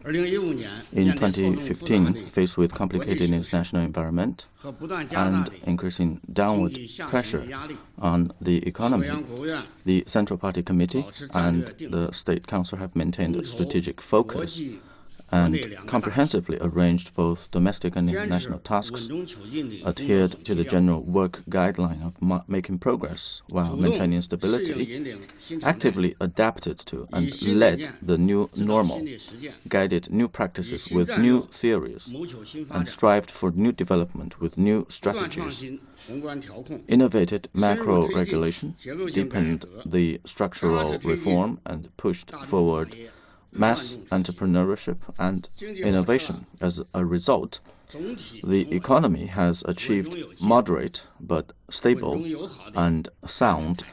In 2015, faced with complicated international environment and increasing downward pressure on the economy, the Central Party Committee and the State Council have maintained a strategic focus and comprehensively arranged both domestic and international tasks, adhered to the general work guideline of making progress while maintaining stability, actively adapted to and led the new normal, guided new practices with new theories, and strived for new development with new strategies, innovated macro regulation, deepened the structural reform, and pushed forward mass entrepreneurship and innovation. As a result, the economy has achieved moderate but stable and sound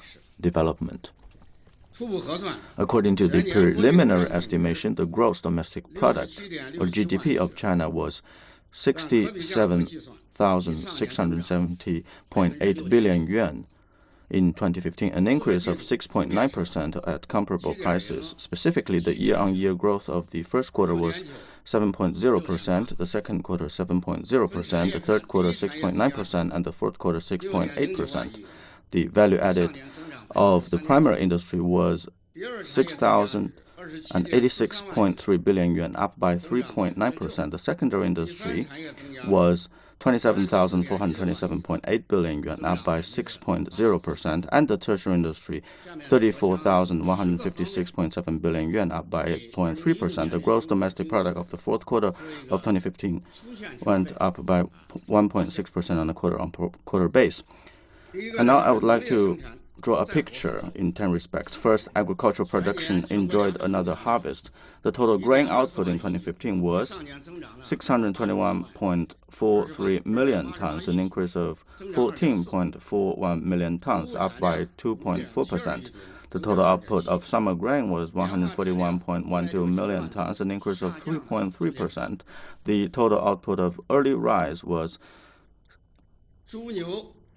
development. According to the preliminary estimation, the gross domestic product, or GDP, of China was 67,670.8 billion yuan in 2015, an increase of 6.9% at comparable prices. Specifically, the year-on-year growth of the first quarter was 7.0%, the second quarter 7.0%, the third quarter 6.9%, and the fourth quarter 6.8%. The value added of the primary industry was 6,086.3 billion yuan, up by 3.9%. The secondary industry was 27,427.8 billion yuan, up by 6.0%, and the tertiary industry, 34,156.7 billion yuan, up by 8.3%. The gross domestic product of the fourth quarter of 2015 went up by 1.6% on a quarter-on-quarter base. And now I would like to draw a picture in 10 respects. First, agricultural production enjoyed another harvest. The total grain output in 2015 was 621.43 million tons, an increase of 14.41 million tons, up by 2.4%. The total output of summer grain was 141.12 million tons, an increase of 3.3%. The total output of early rice was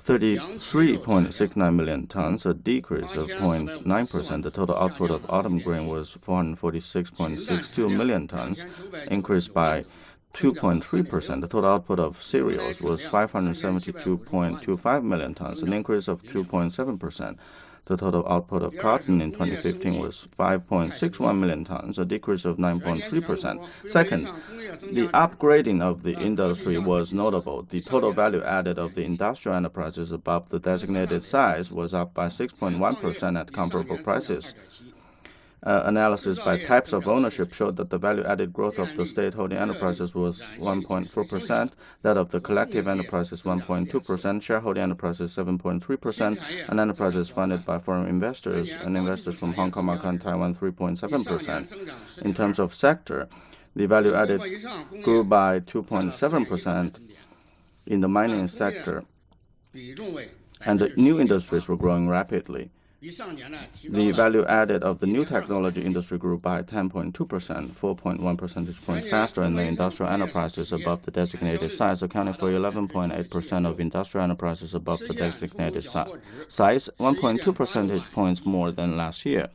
33.69 million tons, a decrease of 0.9%. The total output of autumn grain was 446.62 million tons, increased by 2.3%. The total output of cereals was 572.25 million tons, an increase of 2.7%. The total output of cotton in 2015 was 5.61 million tons, a decrease of 9.3%. Second, the upgrading of the industry was notable. The total value added of the industrial enterprises above the designated size was up by 6.1% at comparable prices. Analysis by types of ownership showed that the value-added growth of the state-holding enterprises was 1.4%, that of the collective enterprises 1.2%, shareholding enterprises 7.3%, and enterprises funded by foreign investors and investors from Hong Kong, Macau, and Taiwan 3.7%. In terms of sector, the value added grew by 2.7% in the mining sector, and the new industries were growing rapidly. The value added of the new technology industry grew by 10.2%, 4.1 percentage points faster, and the industrial enterprises above the designated size, accounting for 11.8% of industrial enterprises above the designated size, 1.2 percentage points more than last year.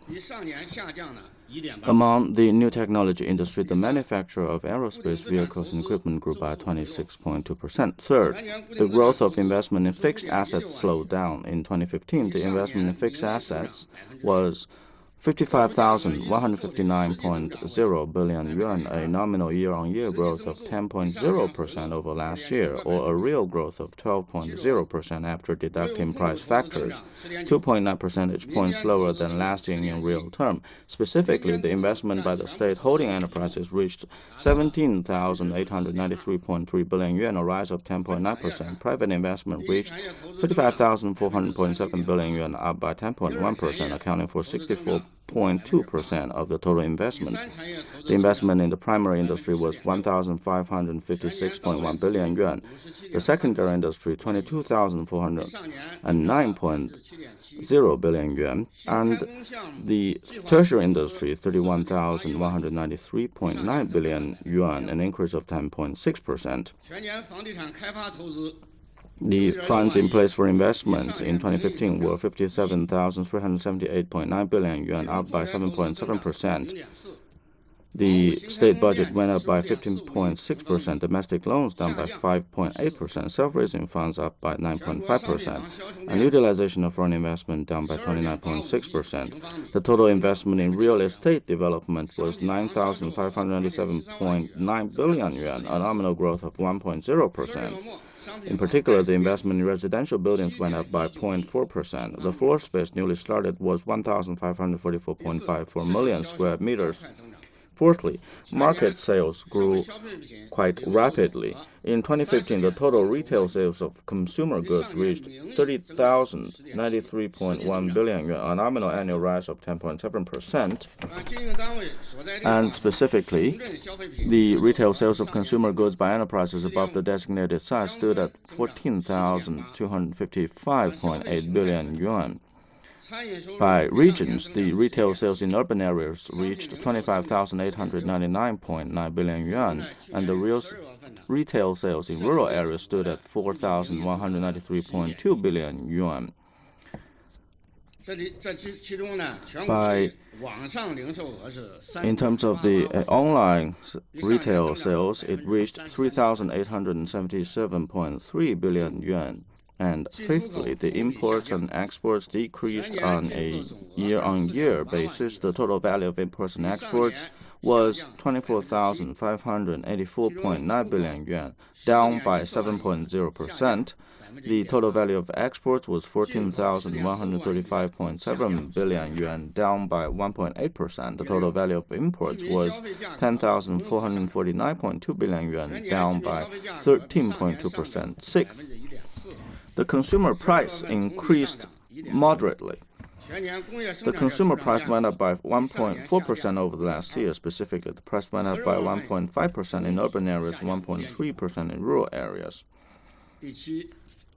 Among the new technology industry, the manufacture of aerospace vehicles and equipment grew by 26.2%. Third, the growth of investment in fixed assets slowed down. In 2015, the investment in fixed assets was 55,159.0 billion yuan, a nominal year-on-year growth of 10.0% over last year, or a real growth of 12.0% after deducting price factors, 2.9 percentage points lower than last year in real term. Specifically, the investment by the state-holding enterprises reached 17,893.3 billion yuan, a rise of 10.9%. Private investment reached 35,400.7 billion yuan, up by 10.1%, accounting for 64.2% of the total investment. The investment in the primary industry was 1,556.1 billion yuan. The secondary industry, 22,409.0 billion yuan, and the tertiary industry, 31,193.9 billion yuan, an increase of 10.6%. The funds in place for investment in 2015 were 57,378.9 billion yuan, up by 7.7%. The state budget went up by 15.6%, domestic loans down by 5.8%, self-raising funds up by 9.5%, and utilization of foreign investment down by 29.6%. The total investment in real estate development was 9,597.9 billion yuan, a nominal growth of 1.0%. In particular, the investment in residential buildings went up by 0.4%. The floor space newly started was 1,544.54 million square meters. Fourthly, market sales grew quite rapidly. In 2015, the total retail sales of consumer goods reached 30,093.1 billion yuan, a nominal annual rise of 10.7%. And specifically, the retail sales of consumer goods by enterprises above the designated size stood at 14,255.8 billion yuan. By regions, the retail sales in urban areas reached 25,899.9 billion yuan, and the retail sales in rural areas stood at 4,193.2 billion yuan. In terms of the online retail sales, it reached 3,877.3 billion yuan. And fifthly, the imports and exports decreased on a year-on-year basis. The total value of imports and exports was 24,584.9 billion yuan, down by 7.0%. The total value of exports was 14,135.7 billion yuan, down by 1.8%. The total value of imports was 10,449.2 billion yuan, down by 13.2%. Sixth, the consumer price increased moderately. The consumer price went up by 1.4% over the last year. Specifically, the price went up by 1.5% in urban areas, 1.3% in rural areas.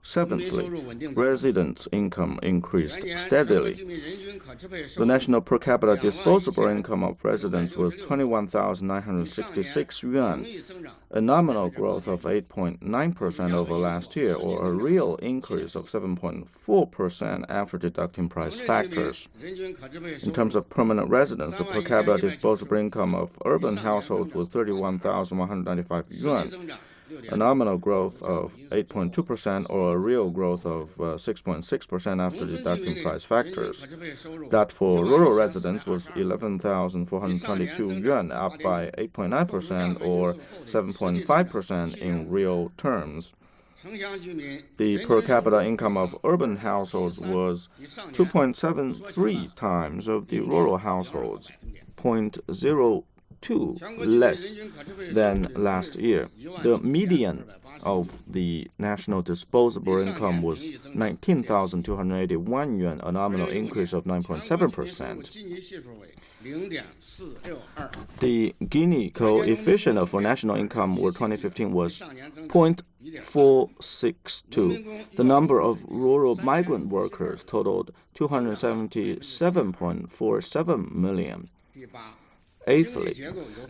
Seventhly, residents' income increased steadily. The national per capita disposable income of residents was 21,966 yuan, a nominal growth of 8.9% over last year, or a real increase of 7.4% after deducting price factors. In terms of permanent residents, the per capita disposable income of urban households was 31,195 yuan, a nominal growth of 8.2% or a real growth of 6.6% after deducting price factors. That for rural residents was 11,422 yuan, up by 8.9% or 7.5% in real terms. The per capita income of urban households was 2.73 times of the rural households, 0.02 less than last year. The median of the national disposable income was 19,281 yuan, a nominal increase of 9.7%. The Gini coefficient for national income for 2015 was 0.462. The number of rural migrant workers totaled 277.47 million. Eighthly,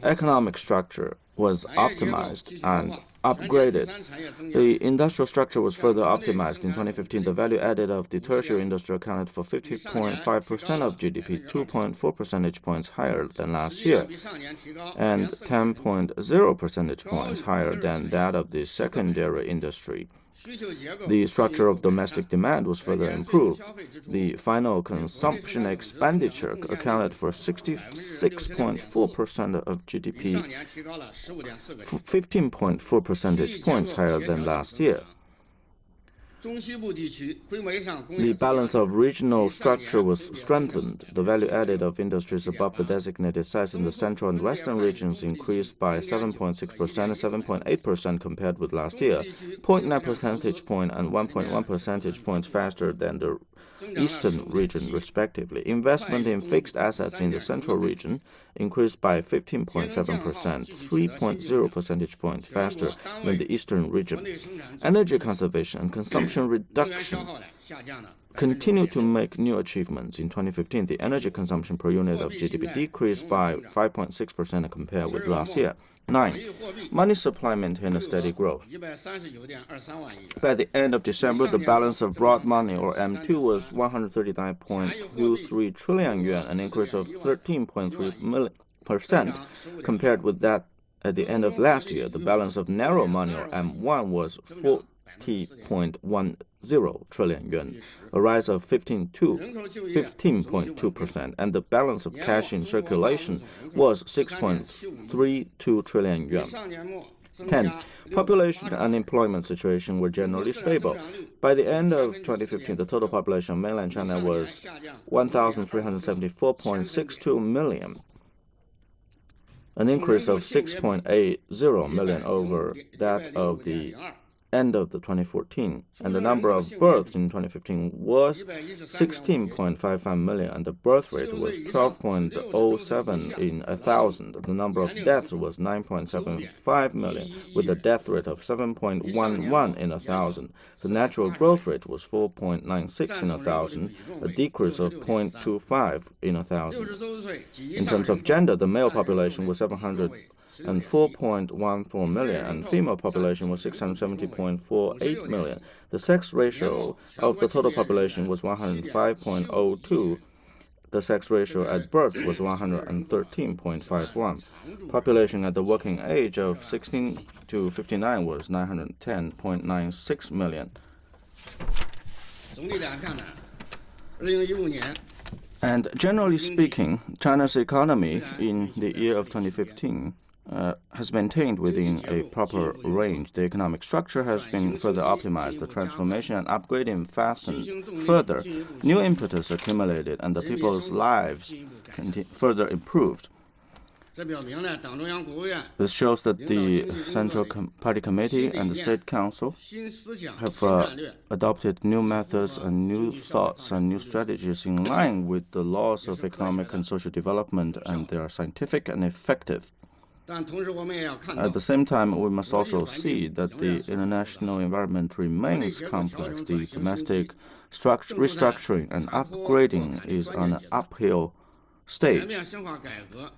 economic structure was optimized and upgraded. The industrial structure was further optimized. In 2015, the value added of the tertiary industry accounted for 50.5% of GDP, 2.4 percentage points higher than last year, and 10.0 percentage points higher than that of the secondary industry. The structure of domestic demand was further improved. The final consumption expenditure accounted for 66.4% of GDP, 15.4 percentage points higher than last year. The balance of regional structure was strengthened. The value added of industries above the designated size in the central and western regions increased by 7.6% and 7.8% compared with last year, 0.9 percentage point and 1.1 percentage points faster than the eastern region, respectively. Investment in fixed assets in the central region increased by 15.7%, 3.0 percentage points faster than the eastern region. Energy conservation and consumption reduction continue to make new achievements. In 2015, the energy consumption per unit of GDP decreased by 5.6% compared with last year. 9. Money supply maintained a steady growth. By the end of December, the balance of broad money, or M2, was 139.23 trillion yuan, an increase of 13.3 compared with that at the end of last year. The balance of narrow money, or M1, was 40.10 trillion yuan, a rise of 15.2%, and the balance of cash in circulation was 6.32 trillion yuan. 10. Population and employment situation were generally stable. By the end of 2015, the total population of mainland China was 1,374.62 million, an increase of 6.80 million over that of the end of the 2014, and the number of births in 2015 was 16.55 million, and the birth rate was 12.07 in 1,000. The number of deaths was 9.75 million, with a death rate of 7.11 in 1,000. The natural growth rate was 4.96 in 1,000, a decrease of 0.25 in 1,000. In terms of gender, the male population was 704.14 million, and female population was 670.48 million. The sex ratio of the total population was 105.02. The sex ratio at birth was 113.51. Population at the working age of 16 to 59 was 910.96 million. And generally speaking, China's economy in the year of 2015 has maintained within a proper range. The economic structure has been further optimized. The transformation and upgrading fastened further. New impetus accumulated, and the people's lives further improved. This shows that the Central Party Committee and the State Council have adopted new methods and new thoughts and new strategies in line with the laws of economic and social development, and they are scientific and effective. At the same time, we must also see that the international environment remains complex. The domestic restructuring and upgrading is on an uphill stage.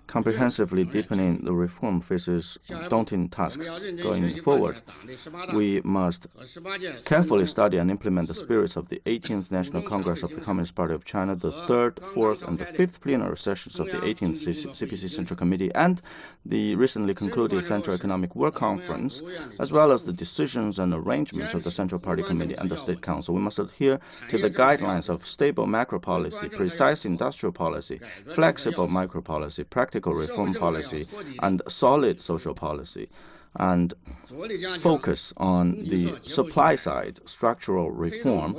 Comprehensively deepening the reform faces daunting tasks going forward. We must carefully study and implement the spirits of the 18th National Congress of the Communist Party of China, the 3rd, 4th, and the 5th plenary sessions of the 18th CPC Central Committee, and the recently concluded Central Economic Work Conference, as well as the decisions and arrangements of the Central Party Committee and the State Council. We must adhere to the guidelines of stable macro policy, precise industrial policy, flexible micro policy, practical reform policy, and solid social policy, and focus on the supply side structural reform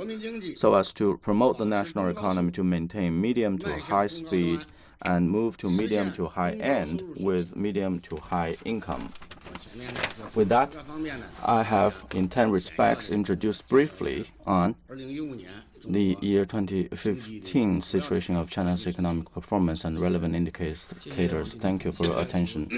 so as to promote the national economy to maintain medium to high speed and move to medium to high end with medium to high income. With that, I have in 10 respects introduced briefly on the year 2015 situation of China's economic performance and relevant indicators. Thank you for your attention.